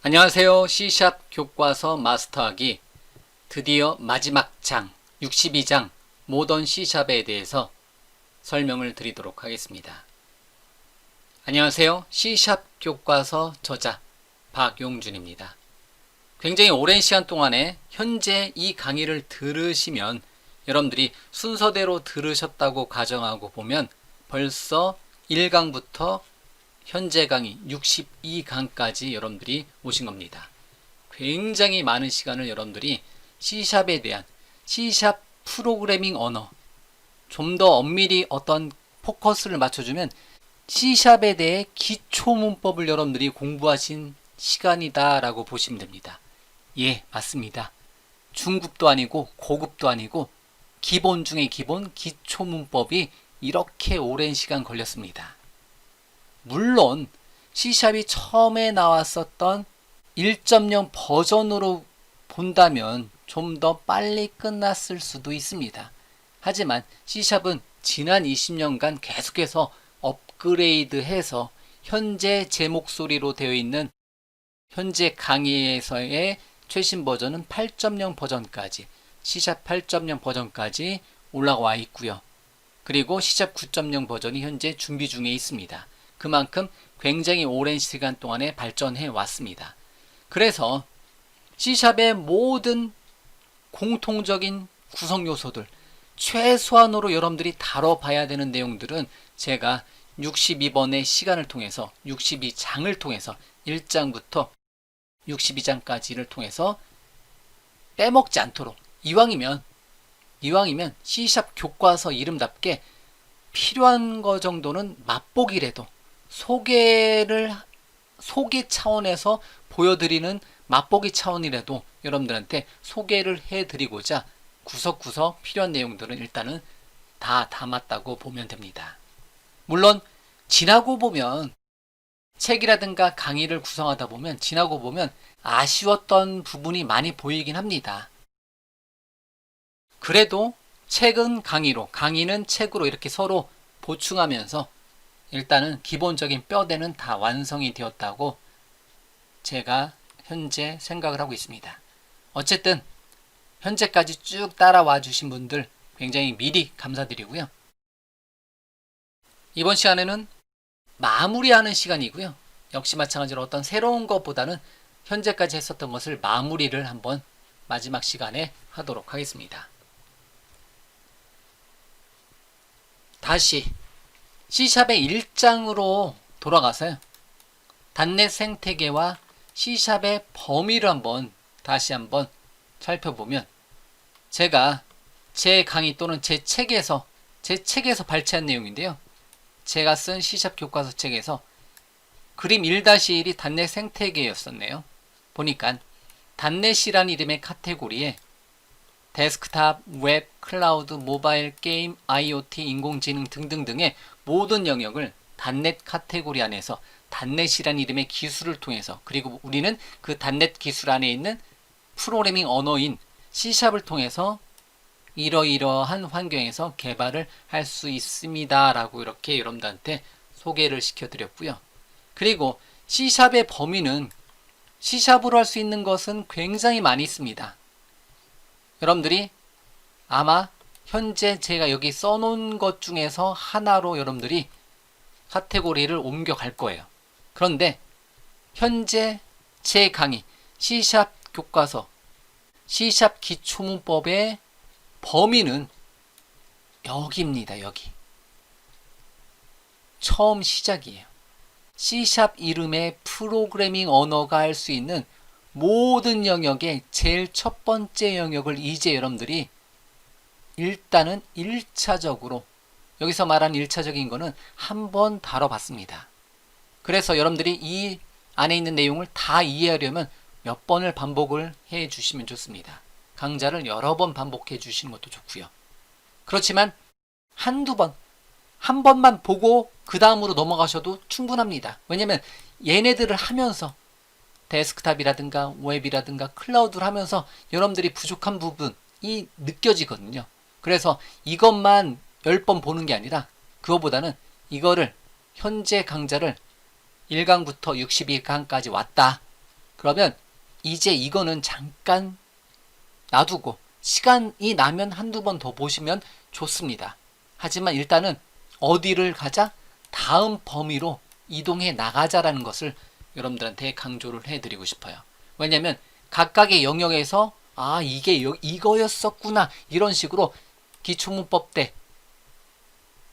안녕하세요. C샵 교과서 마스터하기 드디어 마지막 장 62장 모던 C샵에 대해서 설명을 드리도록 하겠습니다. 안녕하세요. C샵 교과서 저자 박용준입니다. 굉장히 오랜 시간 동안에 현재 이 강의를 들으시면 여러분들이 순서대로 들으셨다고 가정하고 보면 벌써 1강부터 현재 강의 62강까지 여러분들이 오신 겁니다. 굉장히 많은 시간을 여러분들이 C샵에 대한 C샵 프로그래밍 언어 좀 더 엄밀히 어떤 포커스를 맞춰주면 C샵에 대해 기초 문법을 여러분들이 공부하신 시간이다 라고 보시면 됩니다. 예, 맞습니다. 중급도 아니고 고급도 아니고 기본 중에 기본 기초 문법이 이렇게 오랜 시간 걸렸습니다. 물론 C샵이 처음에 나왔었던 1.0 버전으로 본다면 좀 더 빨리 끝났을 수도 있습니다. 하지만 C샵은 지난 20년간 계속해서 업그레이드해서 현재 제 목소리로 되어 있는 현재 강의에서의 최신 버전은 8.0 버전까지 C샵 8.0 버전까지 올라와 있고요. 그리고 C샵 9.0 버전이 현재 준비 중에 있습니다. 그만큼 굉장히 오랜 시간 동안에 발전해 왔습니다. 그래서 C샵의 모든 공통적인 구성 요소들 최소한으로 여러분들이 다뤄봐야 되는 내용들은 제가 62번의 시간을 통해서 62장을 통해서 1장부터 62장까지를 통해서 빼먹지 않도록 이왕이면 C샵 교과서 이름답게 필요한 거 정도는 맛보기라도 소개 차원에서 보여드리는 맛보기 차원이라도 여러분들한테 소개를 해드리고자 구석구석 필요한 내용들은 일단은 다 담았다고 보면 됩니다. 물론 지나고 보면 책이라든가 강의를 구성하다 보면 지나고 보면 아쉬웠던 부분이 많이 보이긴 합니다. 그래도 책은 강의로, 강의는 책으로 이렇게 서로 보충하면서 일단은 기본적인 뼈대는 다 완성이 되었다고 제가 현재 생각을 하고 있습니다. 어쨌든 현재까지 쭉 따라와 주신 분들 굉장히 미리 감사드리고요. 이번 시간에는 마무리하는 시간이고요. 역시 마찬가지로 어떤 새로운 것보다는 현재까지 했었던 것을 마무리를 한번 마지막 시간에 하도록 하겠습니다. 다시 C샵의 1장으로 돌아가서요. 단넷 생태계와 C샵의 범위를 다시 한번 살펴보면 제가 제 강의 또는 제 책에서 발췌한 내용인데요. 제가 쓴 C샵 교과서 책에서 그림 1-1이 단넷 생태계였었네요. 보니까 단넷이라는 이름의 카테고리에 데스크탑, 웹, 클라우드, 모바일, 게임, IoT, 인공지능 등등등의 모든 영역을 단넷 카테고리 안에서 단넷이라는 이름의 기술을 통해서 그리고 우리는 그 단넷 기술 안에 있는 프로그래밍 언어인 C샵을 통해서 이러이러한 환경에서 개발을 할 수 있습니다 라고 이렇게 여러분들한테 소개를 시켜드렸고요. 그리고 C샵의 범위는 C샵으로 할 수 있는 것은 굉장히 많이 있습니다. 여러분들이 아마 현재 제가 여기 써놓은 것 중에서 하나로 여러분들이 카테고리를 옮겨갈 거예요. 그런데 현재 제 강의 C샵 교과서 C샵 기초문법의 범위는 여기입니다. 여기. 처음 시작이에요. C샵 이름의 프로그래밍 언어가 할 수 있는 모든 영역의 제일 첫 번째 영역을 이제 여러분들이 일단은 1차적으로 여기서 말하는 1차적인 거는 한번 다뤄봤습니다. 그래서 여러분들이 이 안에 있는 내용을 다 이해하려면 몇 번을 반복을 해 주시면 좋습니다. 강좌를 여러 번 반복해 주시는 것도 좋고요. 그렇지만 한두 번, 한 번만 보고 그 다음으로 넘어가셔도 충분합니다. 왜냐면 얘네들을 하면서 데스크탑이라든가 웹이라든가 클라우드를 하면서 여러분들이 부족한 부분이 느껴지거든요. 그래서 이것만 10번 보는 게 아니라 그거보다는 이거를 현재 강좌를 1강부터 62강까지 왔다. 그러면 이제 이거는 잠깐 놔두고 시간이 나면 한두 번 더 보시면 좋습니다. 하지만 일단은 어디를 가자? 다음 범위로 이동해 나가자라는 것을 여러분들한테 강조를 해드리고 싶어요. 왜냐면 각각의 영역에서 이게 이거였었구나 이런 식으로 기초문법 때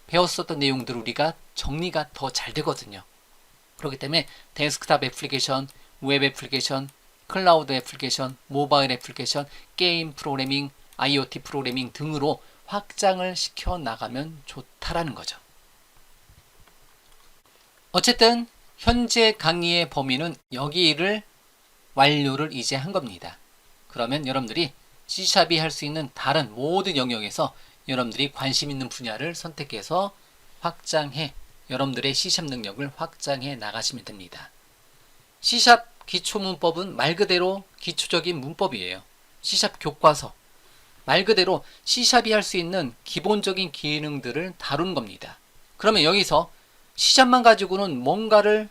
배웠었던 내용들을 우리가 정리가 더 잘 되거든요. 그렇기 때문에 데스크탑 애플리케이션, 웹 애플리케이션, 클라우드 애플리케이션, 모바일 애플리케이션, 게임 프로그래밍, IoT 프로그래밍 등으로 확장을 시켜 나가면 좋다라는 거죠. 어쨌든 현재 강의의 범위는 여기를 완료를 이제 한 겁니다. 그러면 여러분들이 C샵이 할 수 있는 다른 모든 영역에서 여러분들이 관심 있는 분야를 선택해서 확장해 여러분들의 C샵 능력을 확장해 나가시면 됩니다. C샵 기초문법은 말 그대로 기초적인 문법이에요. C샵 교과서 말 그대로 C샵이 할 수 있는 기본적인 기능들을 다룬 겁니다. 그러면 여기서 C샵만 가지고는 뭔가를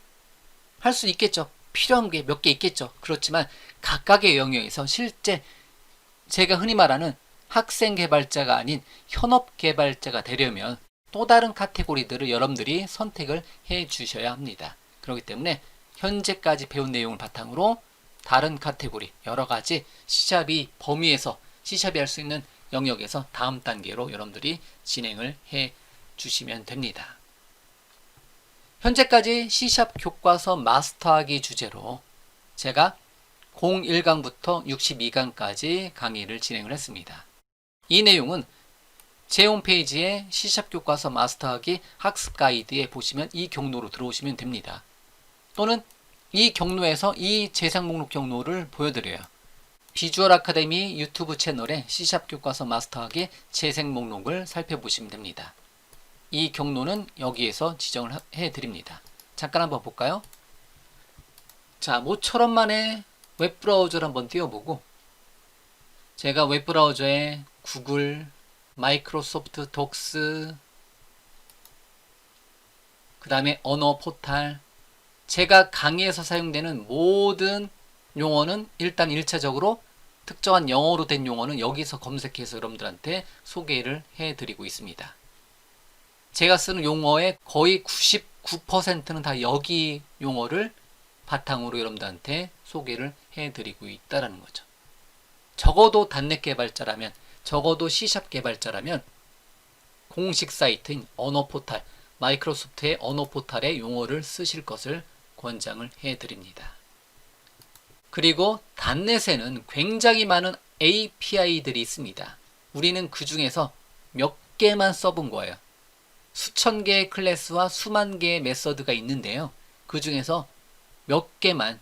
할 수 있겠죠. 필요한 게 몇 개 있겠죠. 그렇지만 각각의 영역에서 실제 제가 흔히 말하는 학생 개발자가 아닌 현업 개발자가 되려면 또 다른 카테고리들을 여러분들이 선택을 해 주셔야 합니다. 그렇기 때문에 현재까지 배운 내용을 바탕으로 다른 카테고리 여러 가지 C샵이 범위에서 C샵이 할 수 있는 영역에서 다음 단계로 여러분들이 진행을 해 주시면 됩니다. 현재까지 C샵 교과서 마스터하기 주제로 제가 01강부터 62강까지 강의를 진행을 했습니다. 이 내용은 제 홈페이지에 C샵 교과서 마스터하기 학습 가이드에 보시면 이 경로로 들어오시면 됩니다. 또는 이 경로에서 이 재생 목록 경로를 보여드려요. 비주얼 아카데미 유튜브 채널에 C샵 교과서 마스터하기 재생 목록을 살펴보시면 됩니다. 이 경로는 여기에서 지정을 해드립니다. 잠깐 한번 볼까요? 자, 모처럼만의 웹브라우저를 한번 띄워보고 제가 웹브라우저에 구글, 마이크로소프트 독스, 그 다음에 언어 포탈, 제가 강의에서 사용되는 모든 용어는 일단 1차적으로 특정한 영어로 된 용어는 여기서 검색해서 여러분들한테 소개를 해드리고 있습니다. 제가 쓰는 용어의 거의 99%는 다 여기 용어를 바탕으로 여러분들한테 소개를 해드리고 있다는 거죠. 적어도 단넷 개발자라면, 적어도 C샵 개발자라면 공식 사이트인 언어 포탈, 마이크로소프트의 언어 포탈의 용어를 쓰실 것을 권장을 해드립니다. 그리고 단넷에는 굉장히 많은 API들이 있습니다. 우리는 그 중에서 몇 개만 써본 거예요. 수천 개의 클래스와 수만 개의 메서드가 있는데요. 그 중에서 몇 개만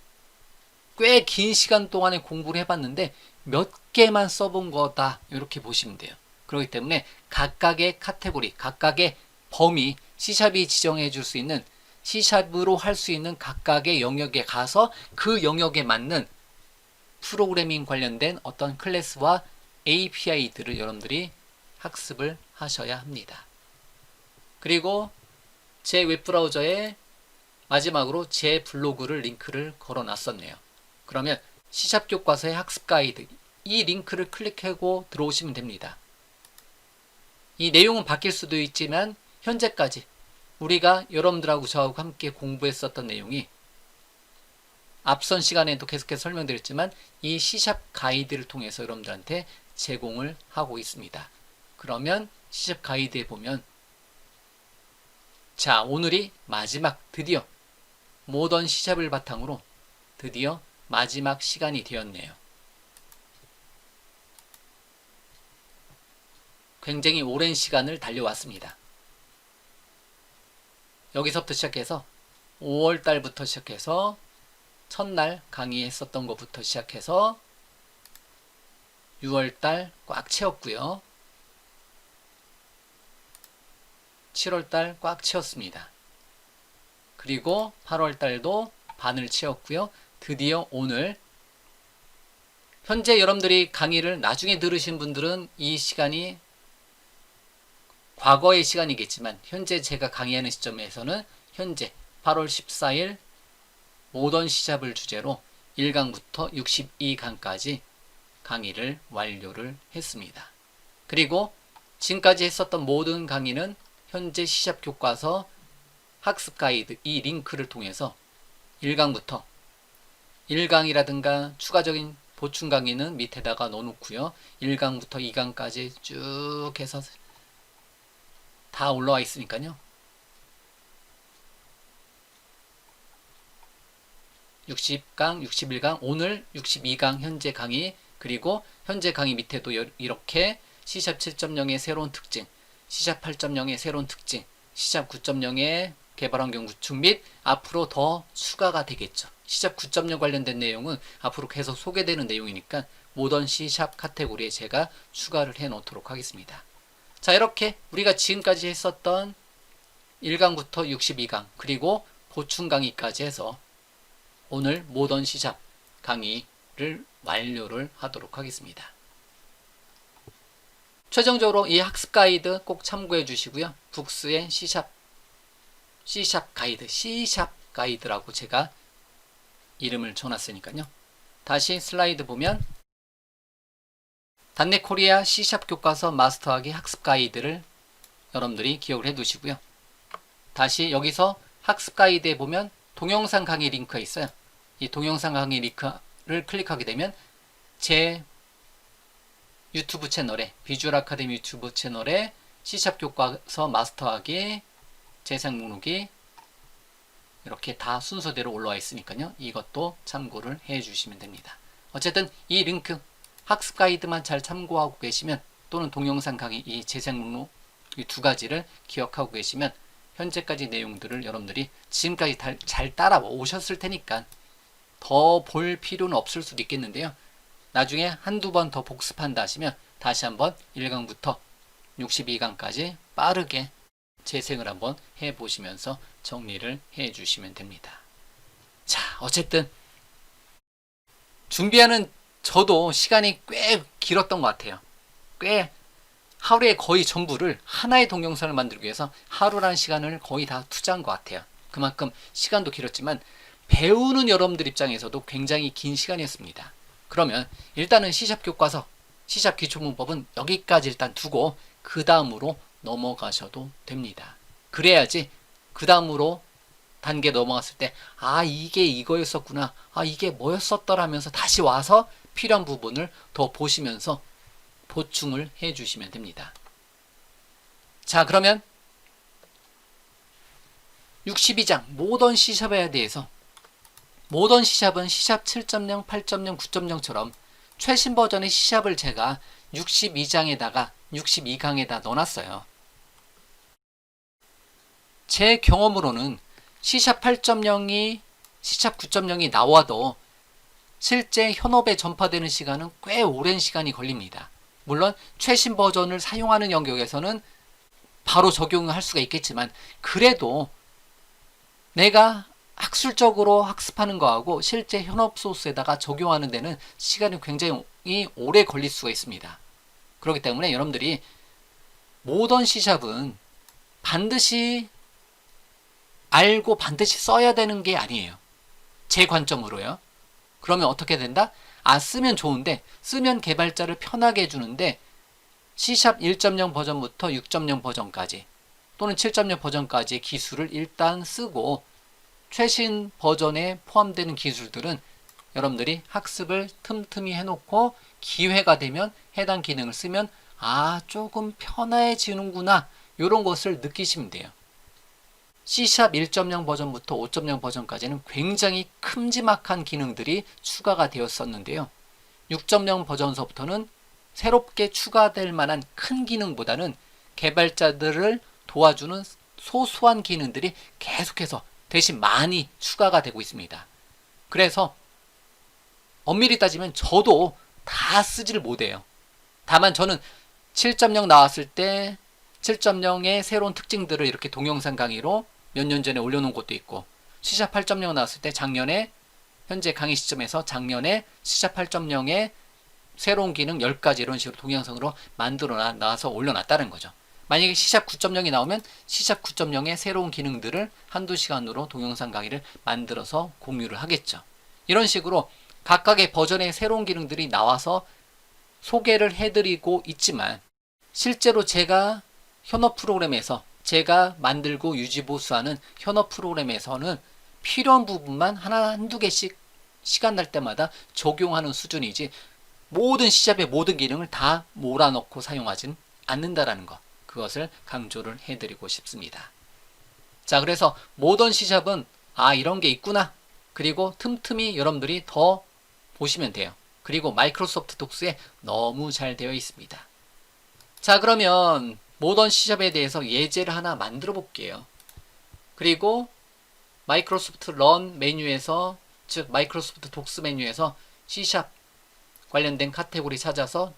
꽤 긴 시간 동안에 공부를 해봤는데 몇 개만 써본 거다 이렇게 보시면 돼요. 그렇기 때문에 각각의 카테고리, 각각의 범위, C샵이 지정해 줄 수 있는 C샵으로 할 수 있는 각각의 영역에 가서 그 영역에 맞는 프로그래밍 관련된 어떤 클래스와 API들을 여러분들이 학습을 하셔야 합니다. 그리고 제 웹브라우저에 마지막으로 제 블로그를 링크를 걸어 놨었네요. 그러면 C샵 교과서의 학습 가이드 이 링크를 클릭하고 들어오시면 됩니다. 이 내용은 바뀔 수도 있지만 현재까지 우리가 여러분들하고 저하고 함께 공부했었던 내용이 앞선 시간에도 계속해서 설명드렸지만 이 C샵 가이드를 통해서 여러분들한테 제공을 하고 있습니다. 그러면 C샵 가이드에 보면 자, 오늘이 마지막 드디어 모던 C샵을 바탕으로 드디어 마지막 시간이 되었네요. 굉장히 오랜 시간을 달려왔습니다. 여기서부터 시작해서 5월달부터 시작해서 첫날 강의했었던 것부터 시작해서 6월달 꽉 채웠고요. 7월달 꽉 채웠습니다. 그리고 8월달도 반을 채웠고요. 드디어 오늘 현재 여러분들이 강의를 나중에 들으신 분들은 이 시간이 과거의 시간이겠지만 현재 제가 강의하는 시점에서는 현재 8월 14일 모던 C샵을 주제로 1강부터 62강까지 강의를 완료를 했습니다. 그리고 지금까지 했었던 모든 강의는 현재 C샵 교과서 학습 가이드 이 링크를 통해서 1강부터 1강이라든가 추가적인 보충 강의는 밑에다가 넣어놓고요. 1강부터 2강까지 쭉 해서 다 올라와 있으니까요. 60강, 61강, 오늘 62강 현재 강의, 그리고 현재 강의 밑에도 이렇게 C샵 7.0의 새로운 특징, C샵 8.0의 새로운 특징, C샵 9.0의 개발환경 구축 및 앞으로 더 추가가 되겠죠. C샵 9.0 관련된 내용은 앞으로 계속 소개되는 내용이니까 모던 C샵 카테고리에 제가 추가를 해 놓도록 하겠습니다. 자, 이렇게 우리가 지금까지 했었던 1강부터 62강 그리고 보충 강의까지 해서 오늘 모던 C샵 강의를 완료를 하도록 하겠습니다. 최종적으로 이 학습 가이드 꼭 참고해 주시고요. 북스의 C샵 가이드, C샵 가이드라고 제가 이름을 줘놨으니까요. 다시 슬라이드 보면 단넷 코리아 C샵 교과서 마스터하기 학습 가이드를 여러분들이 기억을 해 두시고요. 다시 여기서 학습 가이드에 보면 동영상 강의 링크가 있어요. 이 동영상 강의 링크를 클릭하게 되면 제 유튜브 채널에, 비주얼 아카데미 유튜브 채널에 C샵 교과서 마스터하기 재생 목록이 이렇게 다 순서대로 올라와 있으니까요. 이것도 참고를 해 주시면 됩니다. 어쨌든 이 링크 학습 가이드만 잘 참고하고 계시면, 또는 동영상 강의 이 재생 목록 이 두 가지를 기억하고 계시면 현재까지 내용들을 여러분들이 지금까지 잘 따라오셨을 테니까 더 볼 필요는 없을 수도 있겠는데요. 나중에 한두 번 더 복습한다 하시면 다시 한번 1강부터 62강까지 빠르게 재생을 한번 해보시면서 정리를 해주시면 됩니다. 자, 어쨌든 준비하는 저도 시간이 꽤 길었던 것 같아요. 꽤 하루에 거의 전부를 하나의 동영상을 만들기 위해서 하루라는 시간을 거의 다 투자한 것 같아요. 그만큼 시간도 길었지만 배우는 여러분들 입장에서도 굉장히 긴 시간이었습니다. 그러면 일단은 C샵 교과서, C샵 기초문법은 여기까지 일단 두고 그 다음으로 넘어가셔도 됩니다. 그래야지 그 다음으로 단계 넘어갔을 때 이게 이거였었구나, 이게 뭐였었더라 하면서 다시 와서 필요한 부분을 더 보시면서 보충을 해 주시면 됩니다. 자, 그러면 62장 모던 C샵에 대해서, 모던 C샵은 C샵 7.0, 8.0, 9.0처럼 최신 버전의 C샵을 제가 62장에다가 62강에다 넣어놨어요. 제 경험으로는 C샵 8.0이 C샵 9.0이 나와도 실제 현업에 전파되는 시간은 꽤 오랜 시간이 걸립니다. 물론 최신 버전을 사용하는 영역에서는 바로 적용할 수가 있겠지만, 그래도 내가 학술적으로 학습하는 거하고 실제 현업 소스에다가 적용하는 데는 시간이 굉장히 오래 걸릴 수가 있습니다. 그렇기 때문에 여러분들이 모던 C샵은 반드시 알고 반드시 써야 되는 게 아니에요. 제 관점으로요. 그러면 어떻게 된다? 쓰면 좋은데, 쓰면 개발자를 편하게 해주는데 C샵 1.0 버전부터 6.0 버전까지 또는 7.0 버전까지의 기술을 일단 쓰고, 최신 버전에 포함되는 기술들은 여러분들이 학습을 틈틈이 해놓고 기회가 되면 해당 기능을 쓰면 조금 편해지는구나, 이런 것을 느끼시면 돼요. C샵 1.0 버전부터 5.0 버전까지는 굉장히 큼지막한 기능들이 추가가 되었었는데요. 6.0 버전서부터는 새롭게 추가될 만한 큰 기능보다는 개발자들을 도와주는 소소한 기능들이 계속해서 대신 많이 추가가 되고 있습니다. 그래서 엄밀히 따지면 저도 다 쓰지를 못해요. 다만 저는 7.0 나왔을 때 7.0의 새로운 특징들을 이렇게 동영상 강의로 몇 년 전에 올려놓은 것도 있고, C샵 8.0 나왔을 때 작년에, 현재 강의 시점에서 작년에 C샵 8.0의 새로운 기능 10가지 이런 식으로 동영상으로 만들어 놔서 올려놨다는 거죠. 만약에 C샵 9.0이 나오면 C샵 9.0의 새로운 기능들을 한두 시간으로 동영상 강의를 만들어서 공유를 하겠죠. 이런 식으로 각각의 버전의 새로운 기능들이 나와서 소개를 해드리고 있지만 실제로 제가 현업 프로그램에서 제가 만들고 유지보수하는 현업 프로그램에서는 필요한 부분만 하나 한두 개씩 시간 날 때마다 적용하는 수준이지 모든 C샵의 모든 기능을 다 몰아넣고 사용하진 않는다라는 것, 그것을 강조를 해드리고 싶습니다. 자, 그래서 모던 C샵은 이런 게 있구나, 그리고 틈틈이 여러분들이 더 보시면 돼요. 그리고 마이크로소프트 독스에 너무 잘 되어 있습니다. 자, 그러면 모던 C샵에 대해서 예제를 하나 만들어 볼게요. 그리고 마이크로소프트 런 메뉴에서, 즉 마이크로소프트 독스 메뉴에서 C샵 관련된 카테고리 찾아서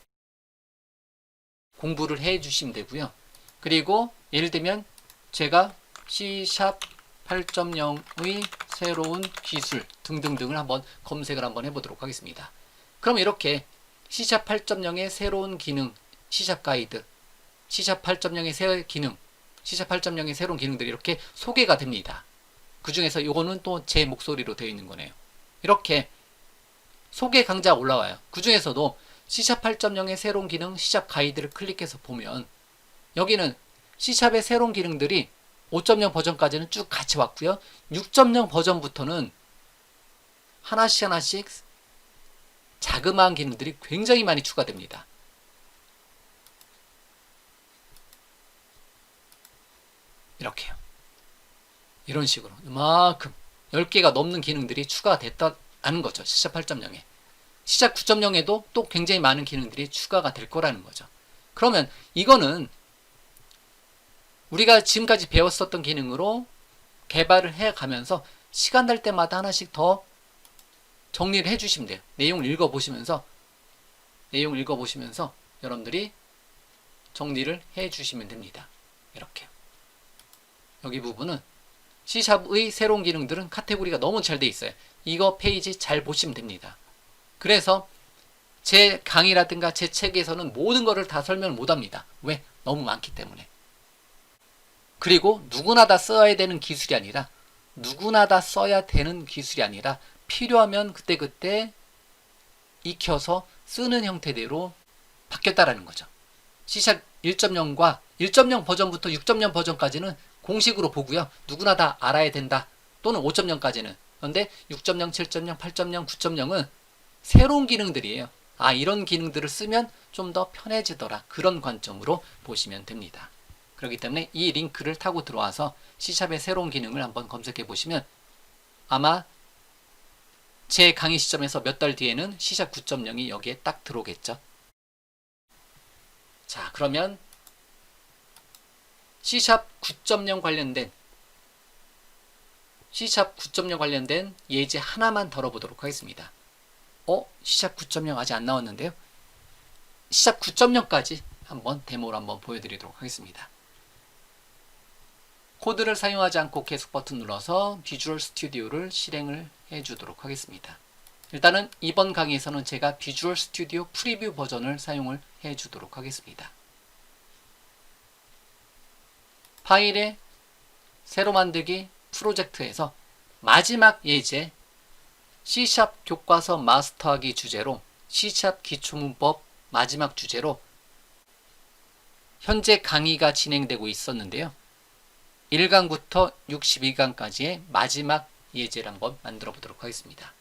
공부를 해 주시면 되고요. 그리고 예를 들면 제가 C샵 8.0의 새로운 기술 등등등을 한번 검색을 한번 해보도록 하겠습니다. 그럼 이렇게 C샵 8.0의 새로운 기능, C샵 가이드, C샵 8.0의 새 기능, C샵 8.0의 새로운 기능들이 이렇게 소개가 됩니다. 그 중에서 이거는 또 제 목소리로 되어 있는 거네요. 이렇게 소개 강좌가 올라와요. 그 중에서도 C샵 8.0의 새로운 기능, C샵 가이드를 클릭해서 보면 여기는 C샵의 새로운 기능들이 5.0 버전까지는 쭉 같이 왔고요. 6.0 버전부터는 하나씩 하나씩 자그마한 기능들이 굉장히 많이 추가됩니다. 이렇게요. 이런 식으로 이만큼 10개가 넘는 기능들이 추가됐다는 거죠. C샵 8.0에. C샵 9.0에도 또 굉장히 많은 기능들이 추가가 될 거라는 거죠. 그러면 이거는 우리가 지금까지 배웠었던 기능으로 개발을 해가면서 시간 날 때마다 하나씩 더 정리를 해주시면 돼요. 내용을 읽어보시면서 여러분들이 정리를 해주시면 됩니다. 이렇게. 여기 부분은 C샵의 새로운 기능들은 카테고리가 너무 잘 돼 있어요. 이거 페이지 잘 보시면 됩니다. 그래서 제 강의라든가 제 책에서는 모든 거를 다 설명을 못합니다. 왜? 너무 많기 때문에. 그리고 누구나 다 써야 되는 기술이 아니라 필요하면 그때그때 익혀서 쓰는 형태대로 바뀌었다라는 거죠. C샵 1.0과 1.0 버전부터 6.0 버전까지는 공식으로 보고요. 누구나 다 알아야 된다. 또는 5.0까지는. 그런데 6.0, 7.0, 8.0, 9.0은 새로운 기능들이에요. 이런 기능들을 쓰면 좀 더 편해지더라. 그런 관점으로 보시면 됩니다. 그렇기 때문에 이 링크를 타고 들어와서 C샵의 새로운 기능을 한번 검색해 보시면 아마 제 강의 시점에서 몇 달 뒤에는 C샵 9.0이 여기에 딱 들어오겠죠. 자, 그러면 C샵 9.0 관련된 예제 하나만 다뤄보도록 하겠습니다. C샵 9.0 아직 안 나왔는데요. C샵 9.0까지 한번 데모를 한번 보여드리도록 하겠습니다. 코드를 사용하지 않고 계속 버튼 눌러서 비주얼 스튜디오를 실행을 해주도록 하겠습니다. 일단은 이번 강의에서는 제가 비주얼 스튜디오 프리뷰 버전을 사용을 해주도록 하겠습니다. 파일에 새로 만들기 프로젝트에서 마지막 예제 C샵 교과서 마스터하기 주제로 C샵 기초문법 마지막 주제로 현재 강의가 진행되고 있었는데요. 1강부터 62강까지의 마지막 예제를 한번 만들어 보도록 하겠습니다.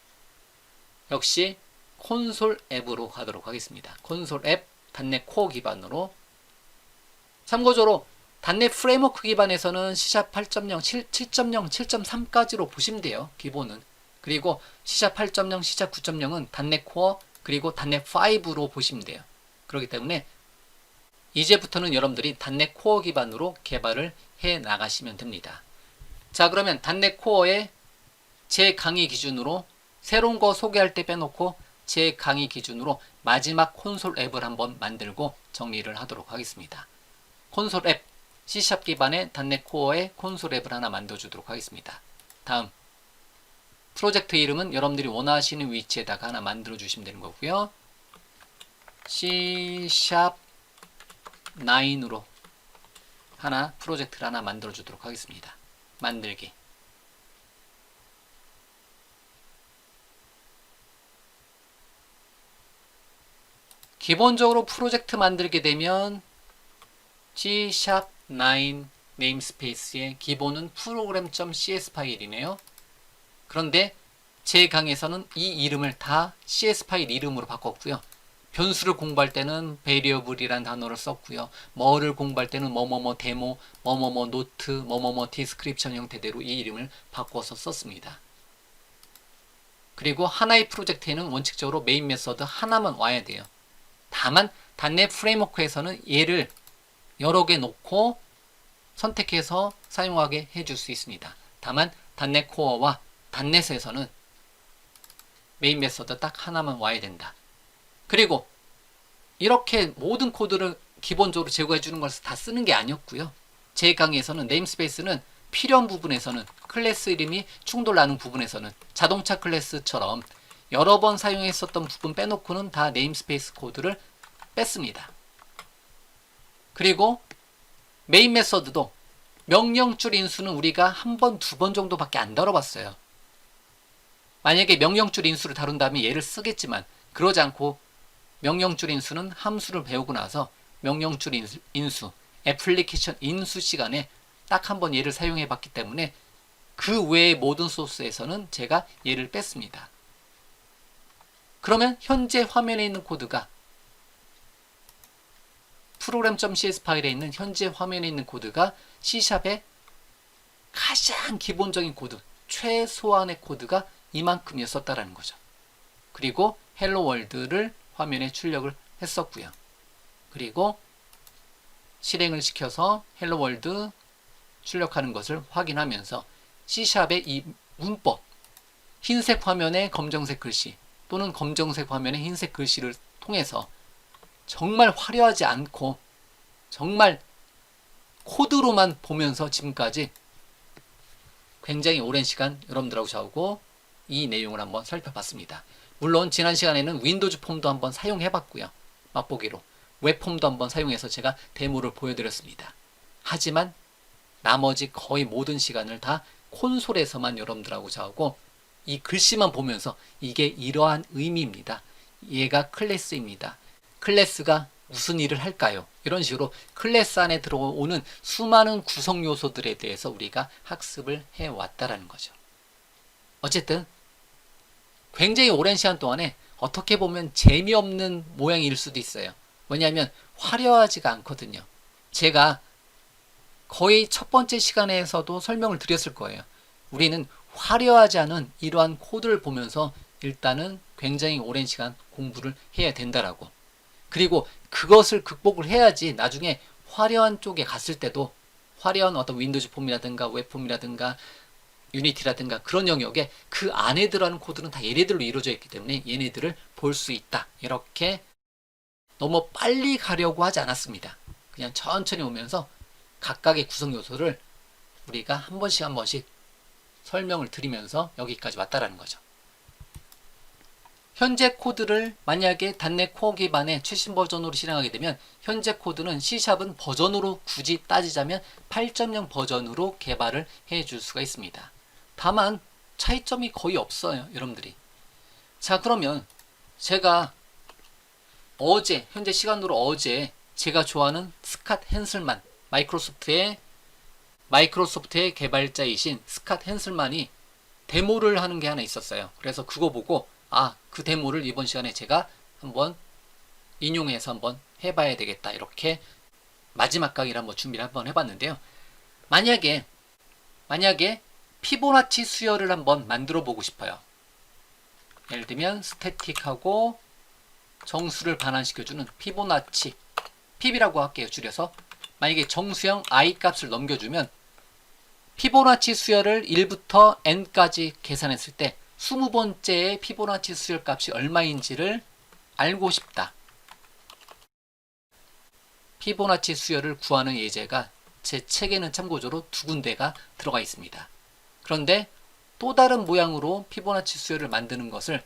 역시 콘솔 앱으로 가도록 하겠습니다. 콘솔 앱 .NET 코어 기반으로. 참고적으로 .NET 프레임워크 기반에서는 C샵 8.0, 7.0, 7.3까지로 보시면 돼요. 기본은. 그리고 C샵 8.0, C샵 9.0은 .NET 코어 그리고 .NET 5로 보시면 돼요. 그렇기 때문에 이제부터는 여러분들이 .NET 코어 기반으로 개발을 해 나가시면 됩니다. 자, 그러면 .NET 코어의 제 강의 기준으로 새로운 거 소개할 때 빼놓고 제 강의 기준으로 마지막 콘솔 앱을 한번 만들고 정리를 하도록 하겠습니다. 콘솔 앱, C샵 기반의 .NET 코어의 콘솔 앱을 하나 만들어주도록 하겠습니다. 다음 프로젝트 이름은 여러분들이 원하시는 위치에다가 하나 만들어 주시면 되는 거고요. C샵 9으로 프로젝트를 하나 만들어 주도록 하겠습니다. 만들기. 기본적으로 프로젝트 만들게 되면 G#9 네임스페이스의 기본은 program.cs 파일이네요. 그런데 제 강의에서는 이 이름을 다 CS 파일 이름으로 바꿨고요. 변수를 공부할 때는 variable이라는 단어를 썼고요. 뭐를 공부할 때는 뭐뭐뭐 데모, 뭐뭐뭐 노트, 뭐뭐뭐 디스크립션 형태대로 이 이름을 바꿔서 썼습니다. 그리고 하나의 프로젝트에는 원칙적으로 메인 메서드 하나만 와야 돼요. 다만 .NET 프레임워크에서는 얘를 여러 개 놓고 선택해서 사용하게 해줄 수 있습니다. 다만 .NET 코어와 .NET에서는 메인 메서드 딱 하나만 와야 된다. 그리고 이렇게 모든 코드를 기본적으로 제공해 주는 것을 다 쓰는 게 아니었고요. 제 강의에서는 네임스페이스는 필요한 부분에서는 클래스 이름이 충돌나는 부분에서는 자동차 클래스처럼 여러 번 사용했었던 부분 빼놓고는 다 네임스페이스 코드를 뺐습니다. 그리고 메인 메서드도 명령줄 인수는 우리가 한 번, 두 번 정도밖에 안 다뤄봤어요. 만약에 명령줄 인수를 다룬다면 얘를 쓰겠지만 그러지 않고 명령줄 인수는 함수를 배우고 나서 명령줄 인수, 애플리케이션 인수 시간에 딱 한 번 얘를 사용해 봤기 때문에 그 외의 모든 소스에서는 제가 얘를 뺐습니다. 그러면 현재 화면에 있는 코드가 program.cs 파일에 있는 현재 화면에 있는 코드가 C샵의 가장 기본적인 코드, 최소한의 코드가 이만큼이었다라는 거죠. 그리고 헬로 월드를 화면에 출력을 했었고요. 그리고 실행을 시켜서 헬로 월드 출력하는 것을 확인하면서 C샵의 이 문법, 흰색 화면에 검정색 글씨 또는 검정색 화면에 흰색 글씨를 통해서 정말 화려하지 않고 정말 코드로만 보면서 지금까지 굉장히 오랜 시간 여러분들하고 저하고 이 내용을 한번 살펴봤습니다. 물론 지난 시간에는 윈도우즈 폼도 한번 사용해 봤고요. 맛보기로 웹폼도 한번 사용해서 제가 데모를 보여드렸습니다. 하지만 나머지 거의 모든 시간을 다 콘솔에서만 여러분들하고 저하고 이 글씨만 보면서 이게 이러한 의미입니다. 얘가 클래스입니다. 클래스가 무슨 일을 할까요? 이런 식으로 클래스 안에 들어오는 수많은 구성 요소들에 대해서 우리가 학습을 해왔다라는 거죠. 어쨌든 굉장히 오랜 시간 동안에 어떻게 보면 재미없는 모양일 수도 있어요. 왜냐하면 화려하지가 않거든요. 제가 거의 첫 번째 시간에서도 설명을 드렸을 거예요. 우리는 화려하지 않은 이러한 코드를 보면서 일단은 굉장히 오랜 시간 공부를 해야 된다라고. 그리고 그것을 극복을 해야지 나중에 화려한 쪽에 갔을 때도 화려한 어떤 윈도우즈 폼이라든가 웹폼이라든가 유니티라든가 그런 영역에 그 안에 들어가는 코드는 다 얘네들로 이루어져 있기 때문에 얘네들을 볼 수 있다. 이렇게 너무 빨리 가려고 하지 않았습니다. 그냥 천천히 오면서 각각의 구성 요소를 우리가 한 번씩 한 번씩 설명을 드리면서 여기까지 왔다라는 거죠. 현재 코드를 만약에 .NET 코어 기반의 최신 버전으로 실행하게 되면 현재 코드는 C샵은 버전으로 굳이 따지자면 8.0 버전으로 개발을 해줄 수가 있습니다. 다만 차이점이 거의 없어요, 여러분들이. 자, 그러면 제가 어제, 현재 시간으로 어제 제가 좋아하는 스캇 핸슬만, 마이크로소프트의 개발자이신 스캇 핸슬만이 데모를 하는 게 하나 있었어요. 그래서 그거 보고 그 데모를 이번 시간에 제가 한번 인용해서 한번 해봐야 되겠다. 이렇게 마지막 강의를 한번 준비를 한번 해봤는데요. 만약에 피보나치 수열을 한번 만들어 보고 싶어요. 예를 들면 스태틱하고 정수를 반환시켜주는 피보나치, pib이라고 할게요. 줄여서. 만약에 정수형 i 값을 넘겨주면 피보나치 수열을 1부터 n까지 계산했을 때 20번째의 피보나치 수열 값이 얼마인지를 알고 싶다. 피보나치 수열을 구하는 예제가 제 책에는 참고적으로 2군데가 들어가 있습니다. 그런데 또 다른 모양으로 피보나치 수열을 만드는 것을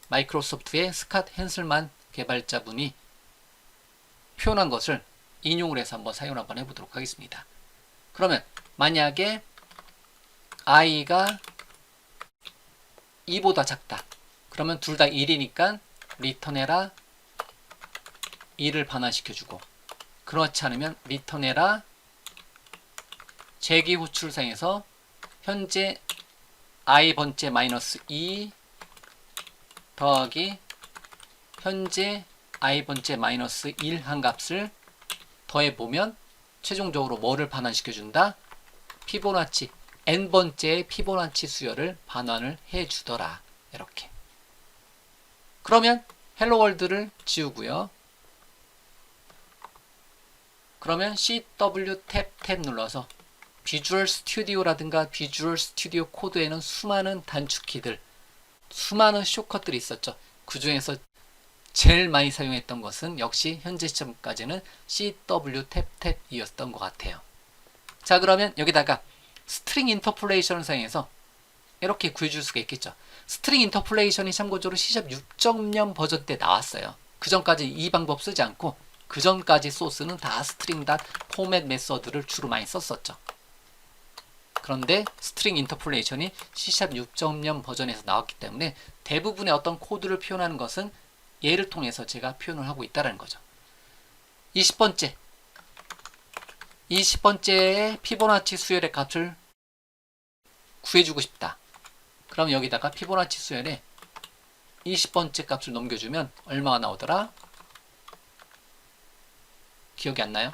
마이크로소프트의 스캇 핸슬만 개발자분이 표현한 것을 인용을 해서 한번 사용을 한번 해보도록 하겠습니다. 그러면 만약에 i가 2보다 작다. 그러면 둘 다 1이니까 리턴해라 2를 반환시켜주고, 그렇지 않으면 return 에라 재기 호출상에서 현재 i번째 마이너스 2 더하기 현재 i번째 마이너스 1 한 값을 더해보면 최종적으로 뭐를 반환시켜준다? 피보나치 n번째의 피보나치 수열을 반환을 해주더라. 이렇게. 그러면 헬로월드를 지우고요. 그러면 CW 탭 눌러서 비주얼 스튜디오라든가 비주얼 스튜디오 코드에는 수많은 단축키들, 수많은 숏컷들이 있었죠. 그 중에서 제일 많이 사용했던 것은 역시 현재 시점까지는 CW 탭이었던 것 같아요. 자, 그러면 여기다가 스트링 인터폴레이션을 사용해서 이렇게 구해줄 수가 있겠죠. 스트링 인터폴레이션이 참고적으로 C# 6.0 버전 때 나왔어요. 그 전까지 이 방법 쓰지 않고 그 전까지 소스는 다 스트링 닷 포맷 메서드를 주로 많이 썼었죠. 그런데 스트링 인터폴레이션이 C# 6.0 버전에서 나왔기 때문에 대부분의 어떤 코드를 표현하는 것은 얘를 통해서 제가 표현을 하고 있다는 거죠. 20번째의 피보나치 수열의 값을 구해주고 싶다. 그럼 여기다가 피보나치 수열에 20번째 값을 넘겨주면 얼마가 나오더라? 기억이 안 나요?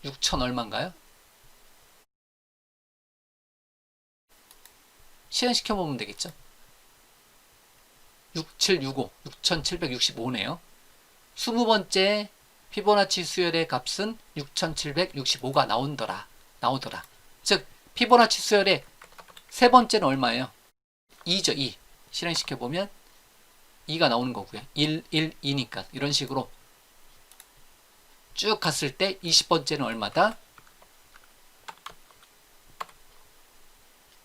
6천 얼마인가요? 실행시켜보면 되겠죠? 6765, 6765네요. 20번째 피보나치 수열의 값은 6765가 나오더라. 즉, 피보나치 수열의 세 번째는 얼마예요? 2죠, 2. 실행시켜보면 2가 나오는 거고요. 1, 1, 2니까. 이런 식으로 쭉 갔을 때 20번째는 얼마다?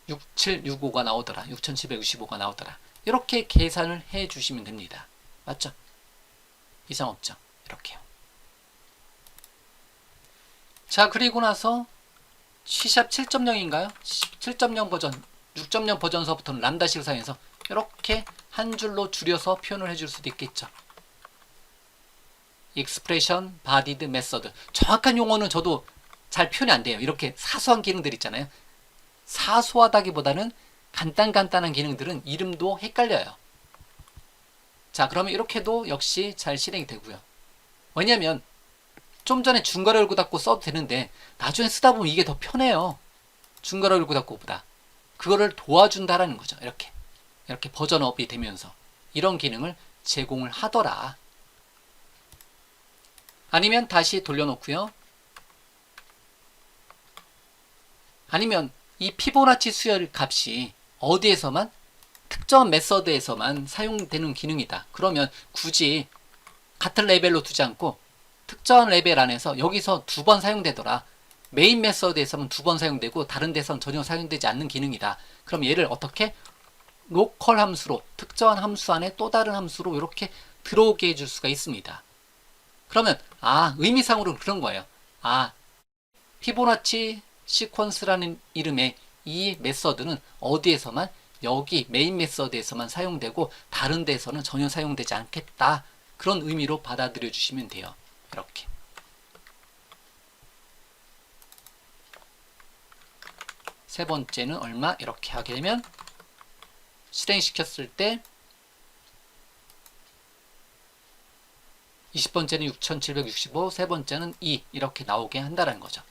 6765가 나오더라. 6765가 나오더라. 이렇게 계산을 해 주시면 됩니다. 맞죠? 이상 없죠? 이렇게요. 자, 그리고 나서 C# 7.0인가요? 7.0 버전, 6.0 버전서부터는 람다식을 사용해서 이렇게 한 줄로 줄여서 표현을 해줄 수도 있겠죠. expression bodied method. 정확한 용어는 저도 잘 표현이 안 돼요. 이렇게 사소한 기능들 있잖아요. 사소하다기보다는 간단한 기능들은 이름도 헷갈려요. 자, 그러면 이렇게도 역시 잘 실행이 되고요. 왜냐면 좀 전에 중괄호 열고 닫고 써도 되는데 나중에 쓰다 보면 이게 더 편해요. 중괄호 열고 닫고보다. 그거를 도와준다라는 거죠. 이렇게 버전업이 되면서 이런 기능을 제공을 하더라. 아니면 다시 돌려놓고요. 아니면 이 피보나치 수열 값이 어디에서만 특정한 메서드에서만 사용되는 기능이다. 그러면 굳이 같은 레벨로 두지 않고 특정한 레벨 안에서 여기서 2번 사용되더라. 메인 메서드에서만 2번 사용되고 다른 데선 전혀 사용되지 않는 기능이다. 그럼 얘를 어떻게? 로컬 함수로, 특정한 함수 안에 또 다른 함수로 이렇게 들어오게 해줄 수가 있습니다. 그러면 의미상으로는 그런 거예요. 피보나치 시퀀스라는 이름의 이 메서드는 어디에서만, 여기 메인 메서드에서만 사용되고 다른 데서는 전혀 사용되지 않겠다. 그런 의미로 받아들여 주시면 돼요. 이렇게. 세 번째는 얼마? 이렇게 하게 되면 실행시켰을 때 20번째는 6765, 세 번째는 2 이렇게 나오게 한다는 거죠.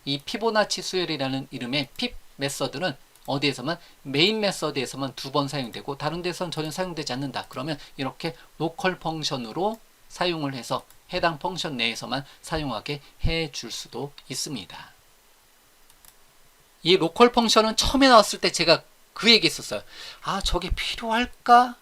이 피보나치 수열이라는 이름의 핍 메서드는 어디에서만? 메인 메서드에서만 2번 사용되고 다른 데서는 전혀 사용되지 않는다. 그러면 이렇게 로컬 펑션으로 사용을 해서 해당 펑션 내에서만 사용하게 해줄 수도 있습니다. 이 로컬 펑션은 처음에 나왔을 때 제가 그 얘기 했었어요. 저게 필요할까?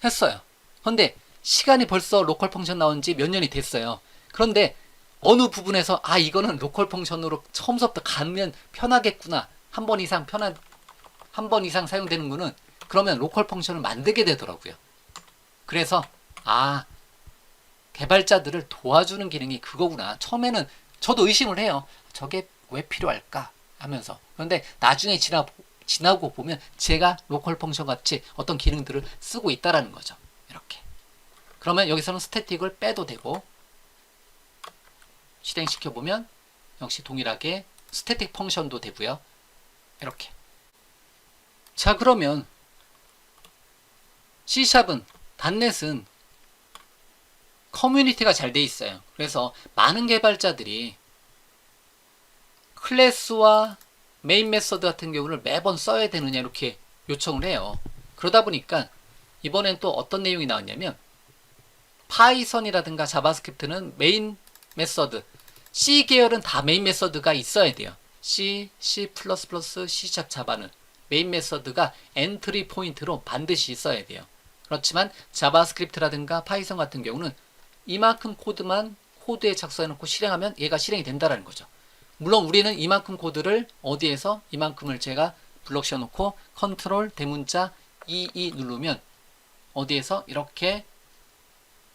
했어요. 그런데 시간이 벌써 로컬 펑션 나온 지 몇 년이 됐어요. 그런데 어느 부분에서 이거는 로컬 펑션으로 처음부터 가면 편하겠구나. 한 번 이상 사용되는구는 그러면 로컬 펑션을 만들게 되더라고요. 그래서 개발자들을 도와주는 기능이 그거구나. 처음에는 저도 의심을 해요. 저게 왜 필요할까 하면서. 그런데 나중에 지나고 보면 제가 로컬 펑션 같이 어떤 기능들을 쓰고 있다라는 거죠. 이렇게. 그러면 여기서는 스태틱을 빼도 되고 실행시켜보면 역시 동일하게 스태틱 펑션도 되고요. 이렇게. 자, 그러면 C샵은, 닷넷은 커뮤니티가 잘 돼 있어요. 그래서 많은 개발자들이 클래스와 메인 메서드 같은 경우를 매번 써야 되느냐 이렇게 요청을 해요. 그러다 보니까 이번엔 또 어떤 내용이 나왔냐면 파이썬이라든가 자바스크립트는 메인 메서드, C 계열은 다 메인 메서드가 있어야 돼요. C, C++, C#, 자바는 메인 메서드가 엔트리 포인트로 반드시 있어야 돼요. 그렇지만 자바스크립트라든가 파이썬 같은 경우는 이만큼 코드만 코드에 작성해놓고 실행하면 얘가 실행이 된다는 거죠. 물론 우리는 이만큼 코드를 어디에서 이만큼을 제가 블럭 씌워놓고 컨트롤 대문자 22 누르면 어디에서 이렇게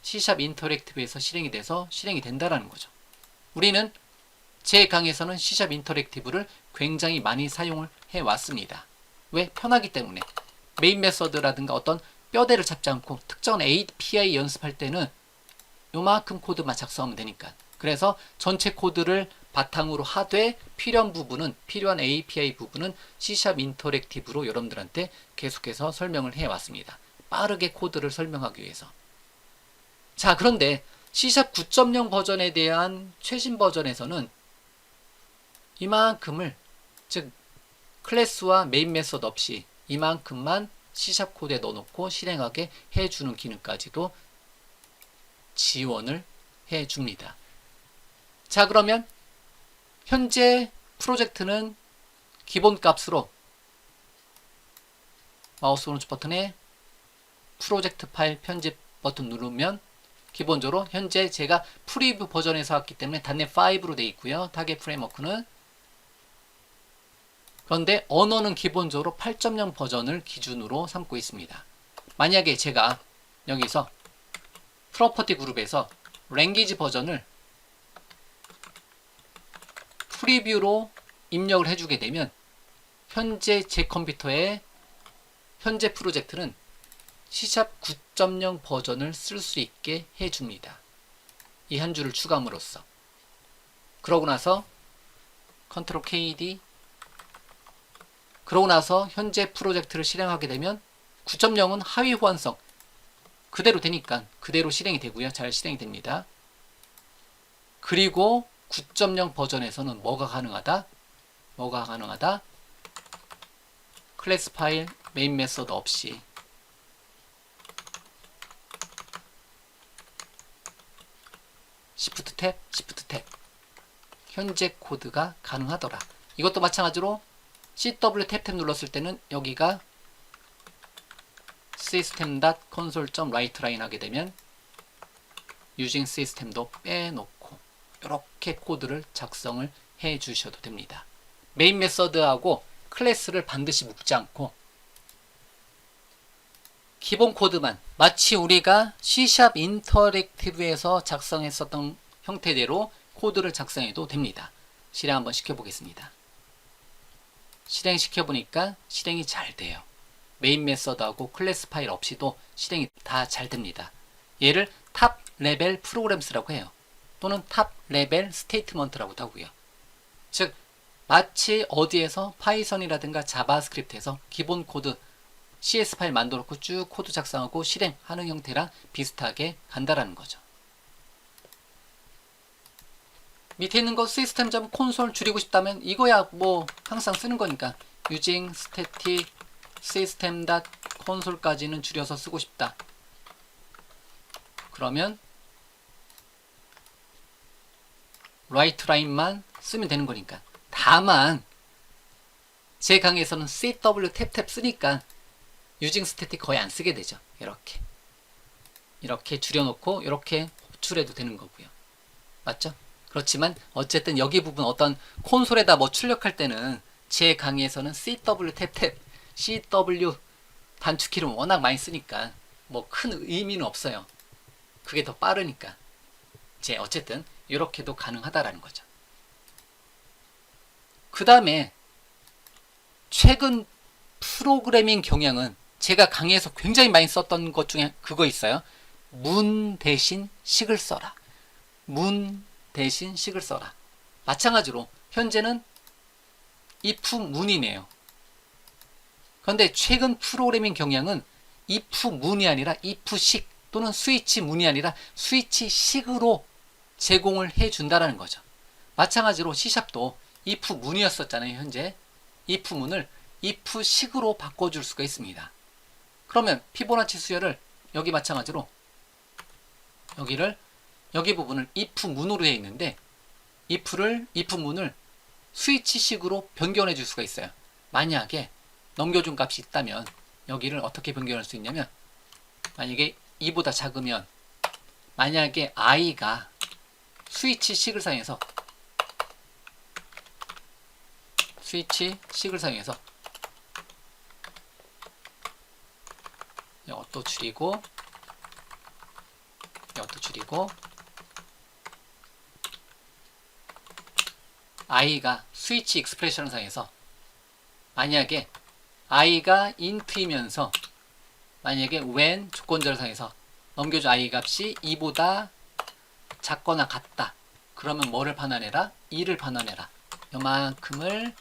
C샵 인터랙티브에서 실행이 돼서 실행이 된다는 거죠. 우리는 제 강의에서는 C샵 인터랙티브를 굉장히 많이 사용을 해왔습니다. 왜? 편하기 때문에. 메인 메서드라든가 어떤 뼈대를 잡지 않고 특정한 API 연습할 때는 요만큼 코드만 작성하면 되니까. 그래서 전체 코드를 바탕으로 하되 필요한 API 부분은 C샵 인터랙티브로 여러분들한테 계속해서 설명을 해왔습니다. 빠르게 코드를 설명하기 위해서. 자, 그런데 C샵 9.0 버전에 대한 최신 버전에서는 이만큼을, 즉 클래스와 메인 메서드 없이 이만큼만 C샵 코드에 넣어놓고 실행하게 해주는 기능까지도 지원을 해줍니다. 자, 그러면 현재 프로젝트는 기본값으로 마우스 오른쪽 버튼에 프로젝트 파일 편집 버튼 누르면 기본적으로 현재 제가 프리뷰 버전에서 왔기 때문에 닷넷 5로 되어 있고요. 타겟 프레임워크는. 그런데 언어는 기본적으로 8.0 버전을 기준으로 삼고 있습니다. 만약에 제가 여기서 프로퍼티 그룹에서 랭귀지 버전을 프리뷰로 입력을 해주게 되면 현재 제 컴퓨터에 현재 프로젝트는 C샵 9.0 버전을 쓸 수 있게 해줍니다. 이 한 줄을 추가함으로써. 그러고 나서 컨트롤 KD, 그러고 나서 현재 프로젝트를 실행하게 되면 9.0은 하위 호환성 그대로 되니까 그대로 실행이 되고요. 잘 실행이 됩니다. 그리고 9.0 버전에서는 뭐가 가능하다? 클래스 파일, 메인 메서드 없이 Shift 탭 현재 코드가 가능하더라. 이것도 마찬가지로 CW 탭 눌렀을 때는 여기가 system.console.writeline 하게 되면 using system도 빼놓고 이렇게 코드를 작성을 해 주셔도 됩니다. 메인 메서드하고 클래스를 반드시 묶지 않고 기본 코드만 마치 우리가 C샵 인터랙티브에서 작성했었던 형태대로 코드를 작성해도 됩니다. 실행 한번 시켜보겠습니다. 실행시켜보니까 실행이 잘 돼요. 메인 메서드하고 클래스 파일 없이도 실행이 다 잘 됩니다. 얘를 탑 레벨 프로그램스라고 해요. 또는 탑 레벨 스테이트먼트라고도 하고요. 즉 마치 어디에서 파이썬이라든가 자바스크립트에서 기본 코드 CS 파일 만들어놓고 쭉 코드 작성하고 실행하는 형태랑 비슷하게 간다라는 거죠. 밑에 있는 거 시스템 콘솔 줄이고 싶다면 이거야 뭐 항상 쓰는 거니까 using static system.console까지는 줄여서 쓰고 싶다. 그러면 writeLine만 쓰면 되는 거니까. 다만 제 강의에서는 CW 탭 쓰니까 using static 거의 안 쓰게 되죠. 이렇게 줄여놓고 이렇게 호출해도 되는 거고요. 맞죠? 그렇지만 어쨌든 여기 부분 어떤 콘솔에다 뭐 출력할 때는 제 강의에서는 CW 탭 CW 단축키를 워낙 많이 쓰니까 뭐 큰 의미는 없어요. 그게 더 빠르니까. 어쨌든 이렇게도 가능하다라는 거죠. 그 다음에 최근 프로그래밍 경향은 제가 강의에서 굉장히 많이 썼던 것 중에 그거 있어요. 문 대신 식을 써라. 문 대신 식을 써라. 마찬가지로 현재는 if 문이네요. 그런데 최근 프로그래밍 경향은 if 문이 아니라 if 식 또는 스위치 문이 아니라 스위치 식으로 제공을 해준다는 거죠. 마찬가지로 C샵도 if 문이었었잖아요. 현재 if 문을 if 식으로 바꿔줄 수가 있습니다. 그러면 피보나치 수열을 여기 마찬가지로 여기 부분을 if 문으로 되어 있는데 if 문을 스위치식으로 변경해 줄 수가 있어요. 만약에 넘겨준 값이 있다면 여기를 어떻게 변경할 수 있냐면, 만약에 2보다 작으면, 만약에 i가 스위치식을 사용해서 이것도 줄이고 i가 스위치 익스프레션을 사용해서, 만약에 i가 int이면서 만약에 when 조건절을 사용해서 넘겨준 i 값이 2보다 작거나 같다. 그러면 뭐를 반환해라? 2를 반환해라. 요만큼을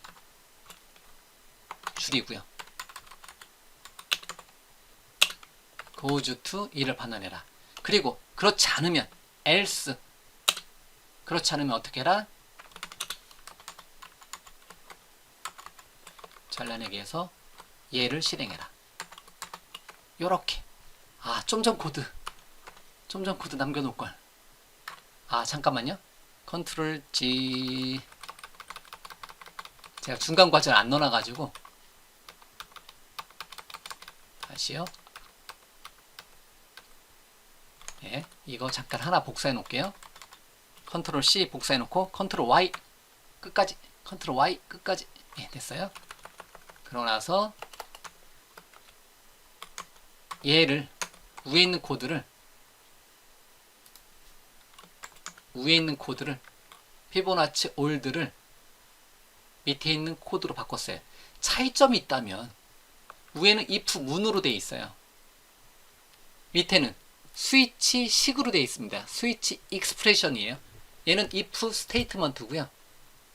줄이고요. goes to 2를 반환해라. 그리고 그렇지 않으면 else, 그렇지 않으면 어떻게 해라? 잘라내기 해서 얘를 실행해라. 요렇게. 좀 전 코드 남겨놓을걸. 잠깐만요. 컨트롤 G. 제가 중간 과정을 안 넣어놔가지고. 다시요. 네, 이거 잠깐 하나 복사해 놓을게요. 컨트롤 C 복사해 놓고 컨트롤 Y 끝까지, 네, 됐어요. 그러고 나서 얘를 위에 있는 코드를 피보나치 올드를 밑에 있는 코드로 바꿨어요. 차이점이 있다면 위에는 if 문으로 되어 있어요. 밑에는 스위치 식으로 되어 있습니다. 스위치 익스프레션이에요. 얘는 if 스테이트먼트고요.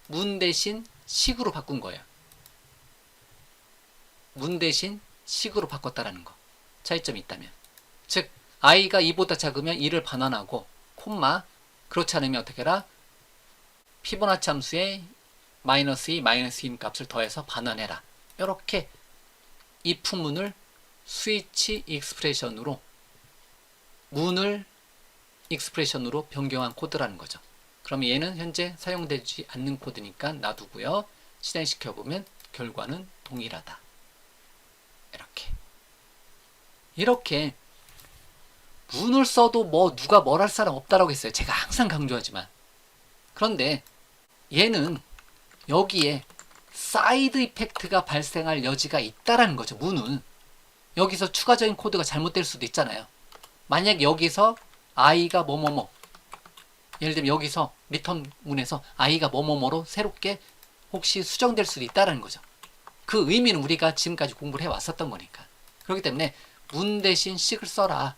문 대신 식으로 바꾼 거예요. 문 대신 식으로 바꿨다라는 거. 차이점이 있다면. 즉 i가 2보다 작으면 2를 반환하고 콤마, 그렇지 않으면 어떻게 해라? 피보나치 함수에 -2, -2인 값을 더해서 반환해라. 이렇게 if 문을 스위치 익스프레션으로, 문을 익스프레션으로 변경한 코드라는 거죠. 그럼 얘는 현재 사용되지 않는 코드니까 놔두고요. 실행시켜보면 결과는 동일하다. 이렇게 문을 써도 누가 뭘 할 사람 없다라고 했어요. 제가 항상 강조하지만. 그런데 얘는 여기에 사이드 이펙트가 발생할 여지가 있다라는 거죠. 문은 여기서 추가적인 코드가 잘못될 수도 있잖아요. 만약 여기서 i가 뭐뭐뭐, 예를 들면 여기서 리턴 문에서 i가 뭐뭐뭐로 새롭게 혹시 수정될 수도 있다라는 거죠. 그 의미는 우리가 지금까지 공부를 해왔었던 거니까. 그렇기 때문에 문 대신 식을 써라.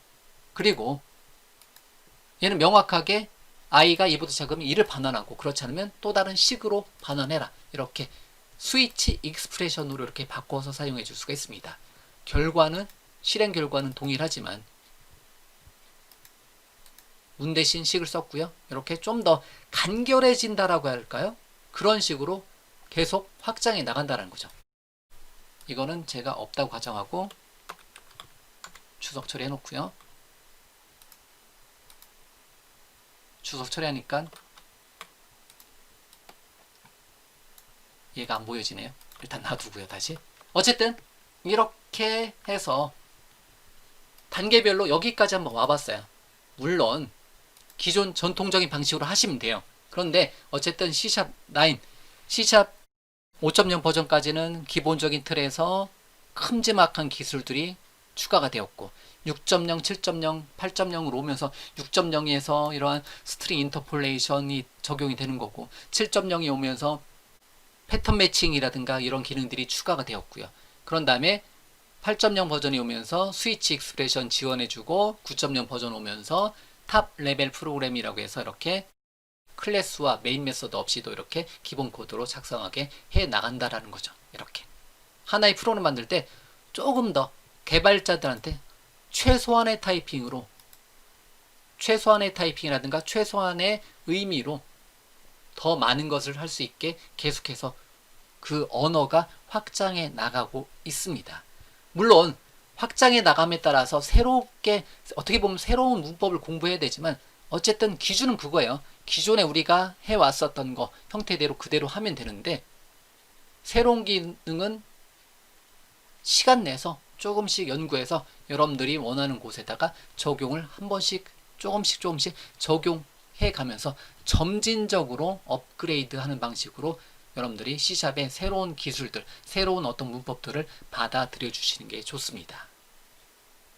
그리고 얘는 명확하게 i가 2보다 작으면 2를 반환하고, 그렇지 않으면 또 다른 식으로 반환해라. 이렇게 스위치 익스프레션으로 이렇게 바꿔서 사용해 줄 수가 있습니다. 실행 결과는 동일하지만 문 대신 식을 썼고요. 이렇게 좀 더 간결해진다라고 할까요? 그런 식으로 계속 확장해 나간다는 거죠. 이거는 제가 없다고 가정하고 추석 처리해 놓고요. 추석 처리하니까 얘가 안 보여지네요. 일단 놔두고요. 다시. 어쨌든 이렇게 해서 단계별로 여기까지 한번 와봤어요. 물론 기존 전통적인 방식으로 하시면 돼요. 그런데 어쨌든 C샵 9, C샵 5.0 버전까지는 기본적인 틀에서 큼지막한 기술들이 추가가 되었고, 6.0, 7.0, 8.0으로 오면서 6.0에서 이러한 스트링 인터폴레이션이 적용이 되는 거고, 7.0이 오면서 패턴 매칭이라든가 이런 기능들이 추가가 되었고요. 그런 다음에 8.0 버전이 오면서 스위치 익스프레션 지원해주고, 9.0 버전 오면서 탑 레벨 프로그램이라고 해서 이렇게 클래스와 메인 메서드 없이도 이렇게 기본 코드로 작성하게 해 나간다라는 거죠. 이렇게 하나의 프로그램 만들 때 조금 더 개발자들한테 최소한의 타이핑이라든가 최소한의 의미로 더 많은 것을 할 수 있게 계속해서 그 언어가 확장해 나가고 있습니다. 물론 확장해 나감에 따라서 새롭게 어떻게 보면 새로운 문법을 공부해야 되지만 어쨌든 기준은 그거예요. 기존에 우리가 해왔었던 거 형태대로 그대로 하면 되는데 새로운 기능은 시간 내서 조금씩 연구해서 여러분들이 원하는 곳에다가 적용을 한 번씩 조금씩 적용해 가면서 점진적으로 업그레이드 하는 방식으로 여러분들이 C샵의 새로운 기술들, 새로운 어떤 문법들을 받아들여 주시는 게 좋습니다.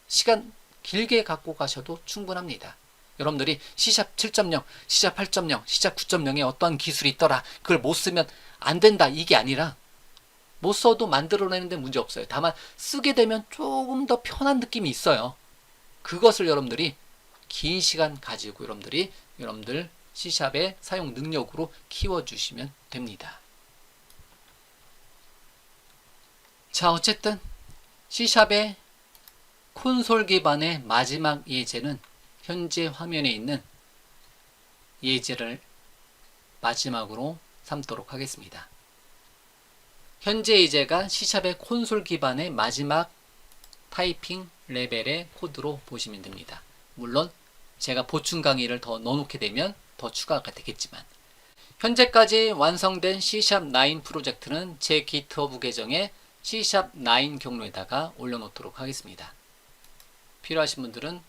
시간 길게 갖고 가셔도 충분합니다. 여러분들이 C샵 7.0, C샵 8.0, C샵 9.0에 어떠한 기술이 있더라. 그걸 못 쓰면 안 된다. 이게 아니라 못 써도 만들어내는데 문제 없어요. 다만 쓰게 되면 조금 더 편한 느낌이 있어요. 그것을 여러분들이 긴 시간 가지고 여러분들 C샵의 사용 능력으로 키워주시면 됩니다. 자, 어쨌든 C샵의 콘솔 기반의 마지막 예제는 현재 화면에 있는 예제를 마지막으로 삼도록 하겠습니다. 현재 예제가 C샵의 콘솔 기반의 마지막 타이핑 레벨의 코드로 보시면 됩니다. 물론 제가 보충 강의를 더 넣어놓게 되면 더 추가가 되겠지만 현재까지 완성된 C샵9 프로젝트는 제 GitHub 계정에 C샵9 경로에다가 올려놓도록 하겠습니다. 필요하신 분들은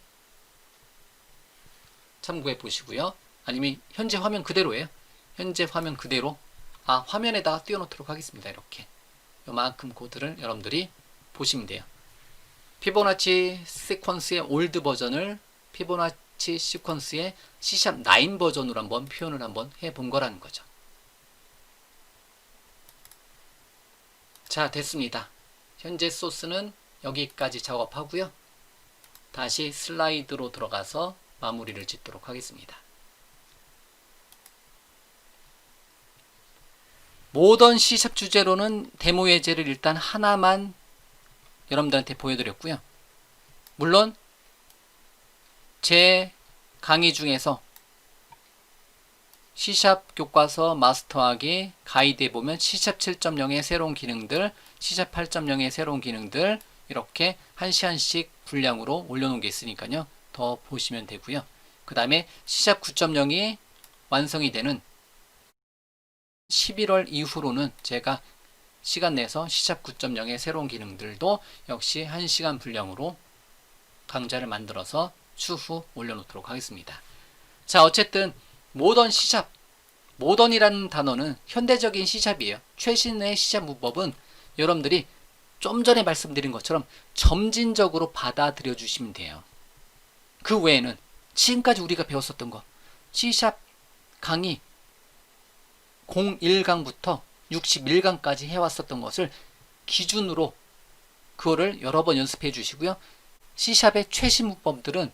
참고해 보시고요. 아니면 현재 화면 그대로예요. 현재 화면 그대로 화면에다가 띄워놓도록 하겠습니다. 이렇게 요만큼 코드를 여러분들이 보시면 돼요. 피보나치 시퀀스의 올드 버전을 피보나치 시퀀스의 C샵9 버전으로 한번 표현을 한번 해본 거라는 거죠. 자, 됐습니다. 현재 소스는 여기까지 작업하고요. 다시 슬라이드로 들어가서 마무리를 짓도록 하겠습니다. 모던 C샵 주제로는 데모 예제를 일단 하나만 여러분들한테 보여드렸고요. 물론 제 강의 중에서 C샵 교과서 마스터하기 가이드에 보면 C샵 7.0의 새로운 기능들, C샵 8.0의 새로운 기능들 이렇게 한 시간씩 분량으로 올려놓은 게 있으니까요. 더 보시면 되고요. 그 다음에 C샵 9.0이 완성이 되는 11월 이후로는 제가 시간 내서 C샵 9.0의 새로운 기능들도 역시 1시간 분량으로 강좌를 만들어서 추후 올려놓도록 하겠습니다. 자, 어쨌든 모던 C샵, 모던이라는 단어는 현대적인 C샵이에요. 최신의 C샵 문법은 여러분들이 좀 전에 말씀드린 것처럼 점진적으로 받아들여 주시면 돼요. 그 외에는 지금까지 우리가 배웠었던 거 C샵 강의 01강부터 61강까지 해왔었던 것을 기준으로 그거를 여러 번 연습해 주시고요. C샵의 최신 문법들은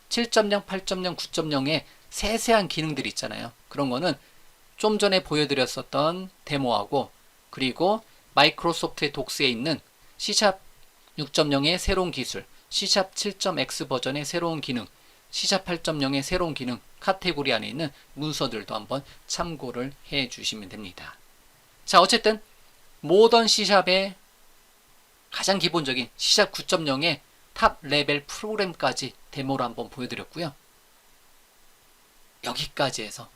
7.0, 8.0, 9.0의 세세한 기능들이 있잖아요. 그런 거는 좀 전에 보여드렸었던 데모하고 그리고 마이크로소프트의 독스에 있는 C샵 6.0의 새로운 기술, C샵 7.x 버전의 새로운 기능, C샵 8.0의 새로운 기능 카테고리 안에 있는 문서들도 한번 참고를 해 주시면 됩니다. 자, 어쨌든 모던 C샵의 가장 기본적인 C샵 9.0의 탑 레벨 프로그램까지 데모로 한번 보여드렸고요. 여기까지 해서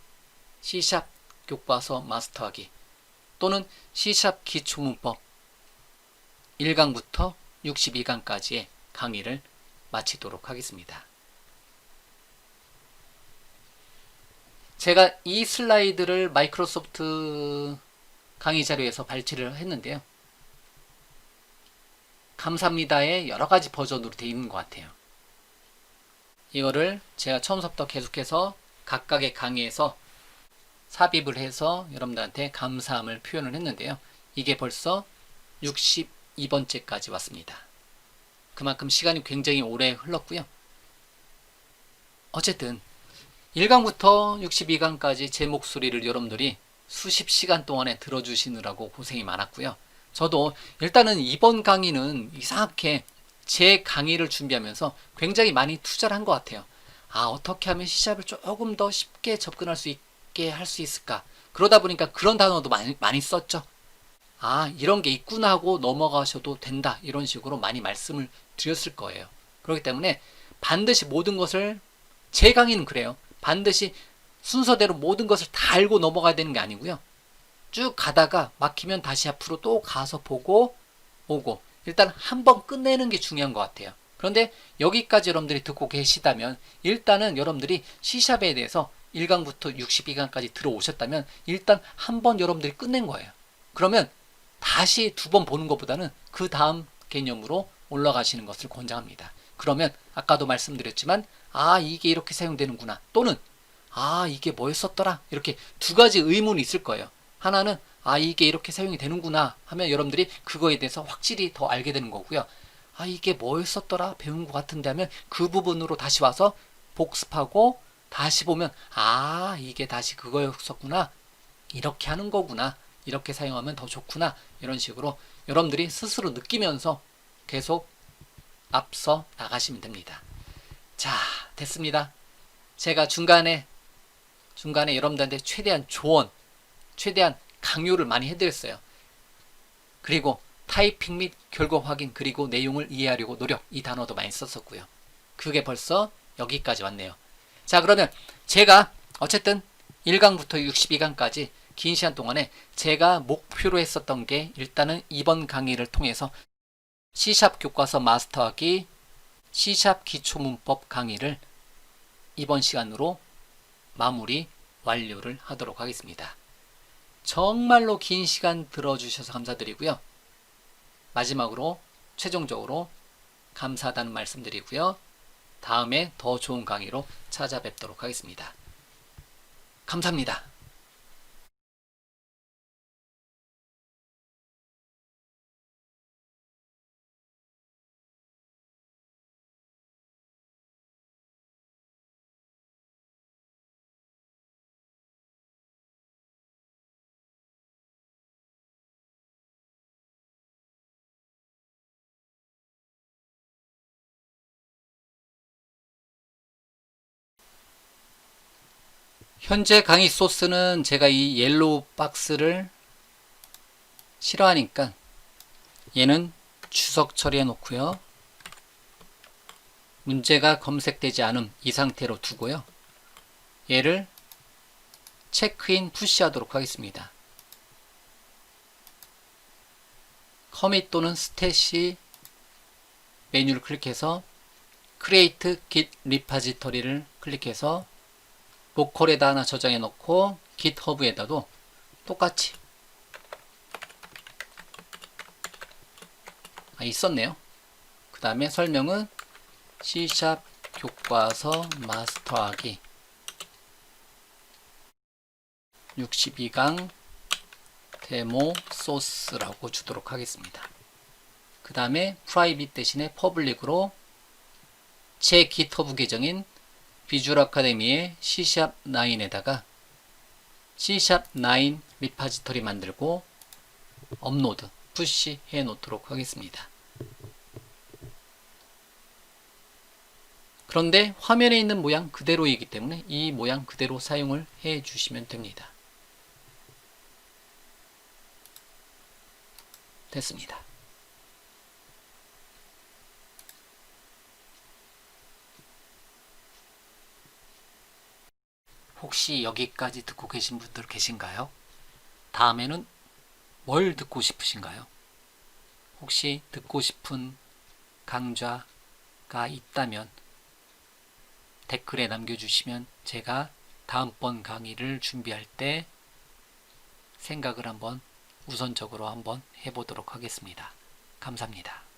C샵 교과서 마스터하기 또는 C샵 기초문법 1강부터 62강까지의 강의를 마치도록 하겠습니다. 제가 이 슬라이드를 마이크로소프트 강의 자료에서 발췌를 했는데요. 감사합니다의 여러가지 버전으로 되어 있는 것 같아요. 이거를 제가 처음부터 계속해서 각각의 강의에서 삽입을 해서 여러분들한테 감사함을 표현을 했는데요. 이게 벌써 62번째까지 왔습니다. 그만큼 시간이 굉장히 오래 흘렀고요. 어쨌든 1강부터 62강까지 제 목소리를 여러분들이 수십 시간 동안에 들어주시느라고 고생이 많았고요. 저도 일단은 이번 강의는 이상하게 제 강의를 준비하면서 굉장히 많이 투자를 한 것 같아요. 아, 어떻게 하면 C샵을 조금 더 쉽게 접근할 수 있게 할 수 있을까? 그러다 보니까 그런 단어도 많이 썼죠. 아, 이런 게 있구나 하고 넘어가셔도 된다. 이런 식으로 많이 말씀을 드렸을 거예요. 그렇기 때문에 반드시 모든 것을, 제 강의는 그래요. 반드시 순서대로 모든 것을 다 알고 넘어가야 되는 게 아니고요. 쭉 가다가 막히면 다시 앞으로 또 가서 보고 오고, 일단 한번 끝내는 게 중요한 것 같아요. 그런데 여기까지 여러분들이 듣고 계시다면 일단은 여러분들이 C샵에 대해서 1강부터 62강까지 들어오셨다면 일단 한번 여러분들이 끝낸 거예요. 그러면 다시 두 번 보는 것보다는 그 다음 개념으로 올라가시는 것을 권장합니다. 그러면 아까도 말씀드렸지만 아, 이게 이렇게 사용되는구나, 또는 아, 이게 뭐였었더라, 이렇게 두 가지 의문이 있을 거예요. 하나는 아, 이게 이렇게 사용이 되는구나 하면 여러분들이 그거에 대해서 확실히 더 알게 되는 거고요. 아, 이게 뭐였었더라, 배운 것 같은데 하면 그 부분으로 다시 와서 복습하고 다시 보면 아, 이게 다시 그거였었구나, 이렇게 하는 거구나, 이렇게 사용하면 더 좋구나, 이런 식으로 여러분들이 스스로 느끼면서 계속 앞서 나가시면 됩니다. 자, 됐습니다. 제가 중간에 여러분들한테 최대한 조언, 최대한 강요를 많이 해드렸어요. 그리고 타이핑 및 결과 확인, 그리고 내용을 이해하려고 노력, 이 단어도 많이 썼었고요. 그게 벌써 여기까지 왔네요. 자, 그러면 제가 어쨌든 1강부터 62강까지 긴 시간 동안에 제가 목표로 했었던 게 일단은 이번 강의를 통해서 C샵 교과서 마스터하기 C샵 기초문법 강의를 이번 시간으로 마무리 완료를 하도록 하겠습니다. 정말로 긴 시간 들어주셔서 감사드리고요. 마지막으로 최종적으로 감사하다는 말씀드리고요. 다음에 더 좋은 강의로 찾아뵙도록 하겠습니다. 감사합니다. 현재 강의 소스는 제가 이 옐로우 박스를 싫어하니까 얘는 추석 처리해 놓고요. 문제가 검색되지 않음 이 상태로 두고요. 얘를 체크인 푸시하도록 하겠습니다. 커밋 또는 스탯이 메뉴를 클릭해서 크리에이트 깃 리파지터리를 클릭해서 로컬에다 하나 저장해 놓고 깃허브에다도 똑같이 있었네요. 그 다음에 설명은 C샵 교과서 마스터하기 62강 데모 소스라고 주도록 하겠습니다. 그 다음에 프라이빗 대신에 퍼블릭으로 제 깃허브 계정인 비주얼 아카데미의 C샵9에다가 C샵9 리파지터리 만들고 업로드, 푸시 해 놓도록 하겠습니다. 그런데 화면에 있는 모양 그대로이기 때문에 이 모양 그대로 사용을 해 주시면 됩니다. 됐습니다. 혹시 여기까지 듣고 계신 분들 계신가요? 다음에는 뭘 듣고 싶으신가요? 혹시 듣고 싶은 강좌가 있다면 댓글에 남겨주시면 제가 다음번 강의를 준비할 때 생각을 한번 우선적으로 한번 해보도록 하겠습니다. 감사합니다.